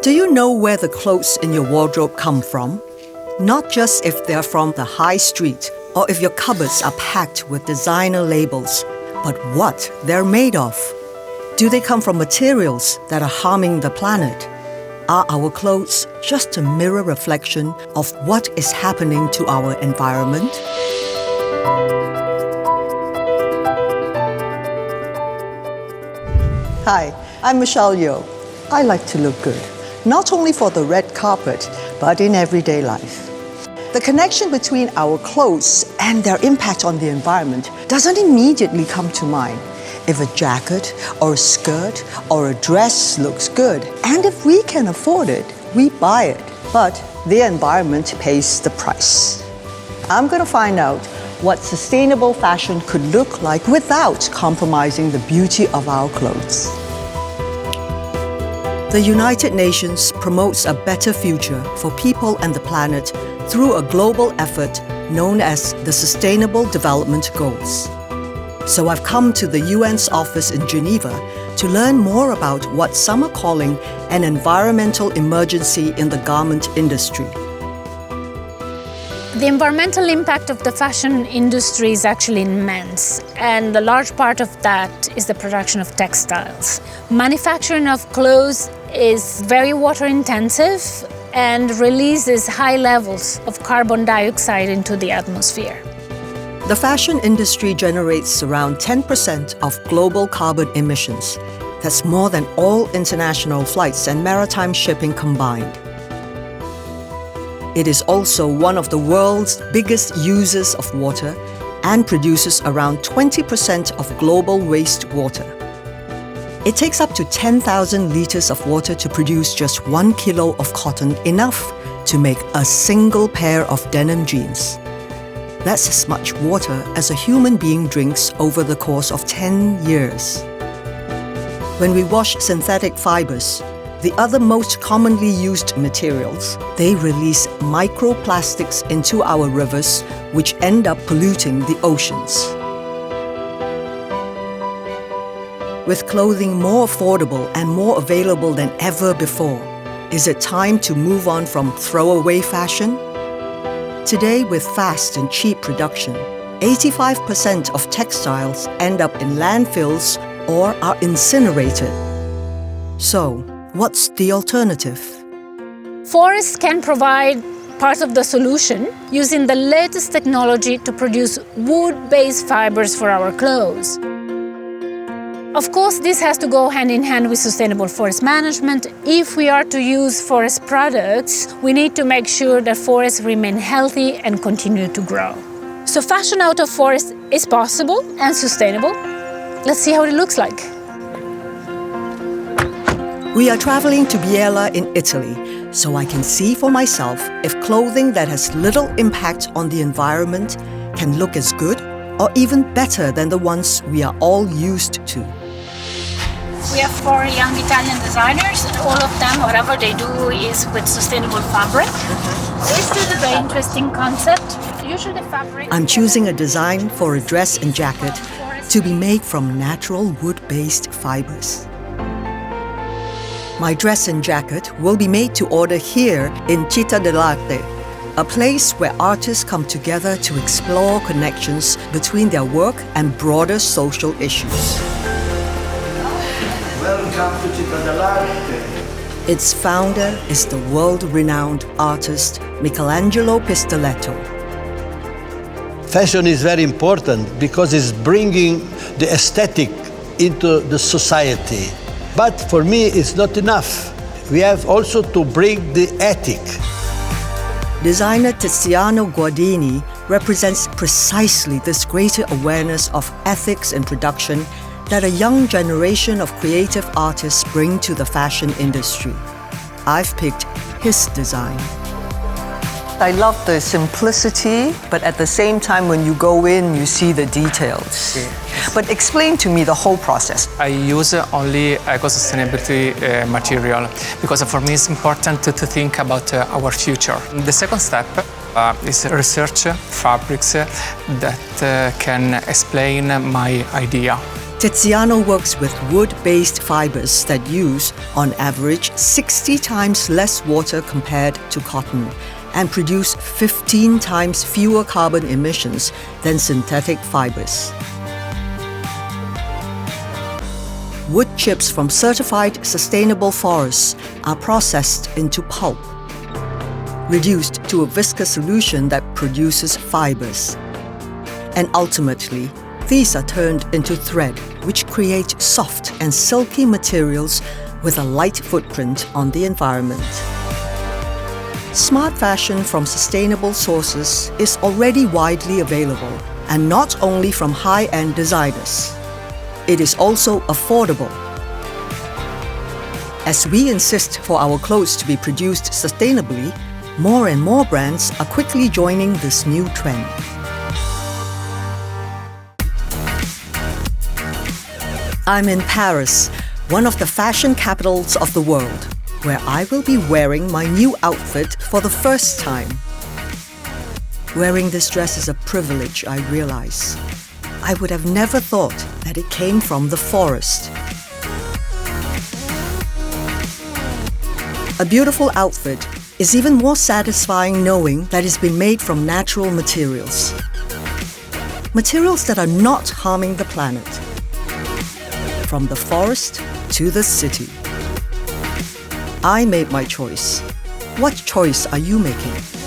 Do you know where the clothes in your wardrobe come from? Not just if they're from the high street or if your cupboards are packed with designer labels, but what they're made of. Do they come from materials that are harming the planet? Are our clothes just a mirror reflection of what is happening to our environment? Hi, I'm Michelle Yeoh. I like to look good, not only for the red carpet, but in everyday life. The connection between our clothes and their impact on the environment doesn't immediately come to mind. If a jacket or a skirt or a dress looks good, and if we can afford it, we buy it. But the environment pays the price. I'm going to find out what sustainable fashion could look like without compromising the beauty of our clothes. The United Nations promotes a better future for people and the planet through a global effort known as the Sustainable Development Goals. So I've come to the UN's office in Geneva to learn more about what some are calling an environmental emergency in the garment industry. The environmental impact of the fashion industry is actually immense, and a large part of that is the production of textiles. Manufacturing of clothes is very water intensive and releases high levels of carbon dioxide into the atmosphere. The fashion industry generates around 10% of global carbon emissions. That's more than all international flights and maritime shipping combined. It is also one of the world's biggest users of water and produces around 20% of global wastewater. It takes up to 10,000 liters of water to produce just 1 kilo of cotton, enough to make a single pair of denim jeans. That's as much water as a human being drinks over the course of 10 years. When we wash synthetic fibers, the other most commonly used materials, they release microplastics into our rivers, which end up polluting the oceans. With clothing more affordable and more available than ever before, is it time to move on from throwaway fashion? Today, with fast and cheap production, 85% of textiles end up in landfills or are incinerated. So, what's the alternative? Forests can provide part of the solution using the latest technology to produce wood-based fibers for our clothes. Of course, this has to go hand in hand with sustainable forest management. If we are to use forest products, we need to make sure that forests remain healthy and continue to grow. So fashion out of forest is possible and sustainable. Let's see how it looks like. We are traveling to Biella in Italy, so I can see for myself if clothing that has little impact on the environment can look as good or even better than the ones we are all used to. We have 4 young Italian designers, and all of them, whatever they do is with sustainable fabric. This is a very interesting concept. Usually fabric... I'm choosing a design for a dress and jacket to be made from natural wood-based fibers. My dress and jacket will be made to order here in Città dell'Arte, a place where artists come together to explore connections between their work and broader social issues. Welcome to Città dell'Arte. Its founder is the world-renowned artist Michelangelo Pistoletto. Fashion is very important because it's bringing the aesthetic into the society. But for me, it's not enough. We have also to bring the ethic. Designer Tiziano Guardini represents precisely this greater awareness of ethics in production that a young generation of creative artists bring to the fashion industry. I've picked his design. I love the simplicity, but at the same time, when you go in, you see the details. Yes. But explain to me the whole process. I use only eco-sustainability material because for me it's important to think about our future. The second step is research fabrics that can explain my idea. Tiziano works with wood-based fibers that use, on average, 60 times less water compared to cotton and produce 15 times fewer carbon emissions than synthetic fibers. Wood chips from certified sustainable forests are processed into pulp, reduced to a viscous solution that produces fibers. And ultimately, these are turned into thread, which create soft and silky materials with a light footprint on the environment. Smart fashion from sustainable sources is already widely available, and not only from high-end designers. It is also affordable. As we insist for our clothes to be produced sustainably, more and more brands are quickly joining this new trend. I'm in Paris, one of the fashion capitals of the world, where I will be wearing my new outfit for the first time. Wearing this dress is a privilege, I realize. I would have never thought that it came from the forest. A beautiful outfit is even more satisfying knowing that it's been made from natural materials. Materials that are not harming the planet. From the forest to the city. I made my choice. What choice are you making?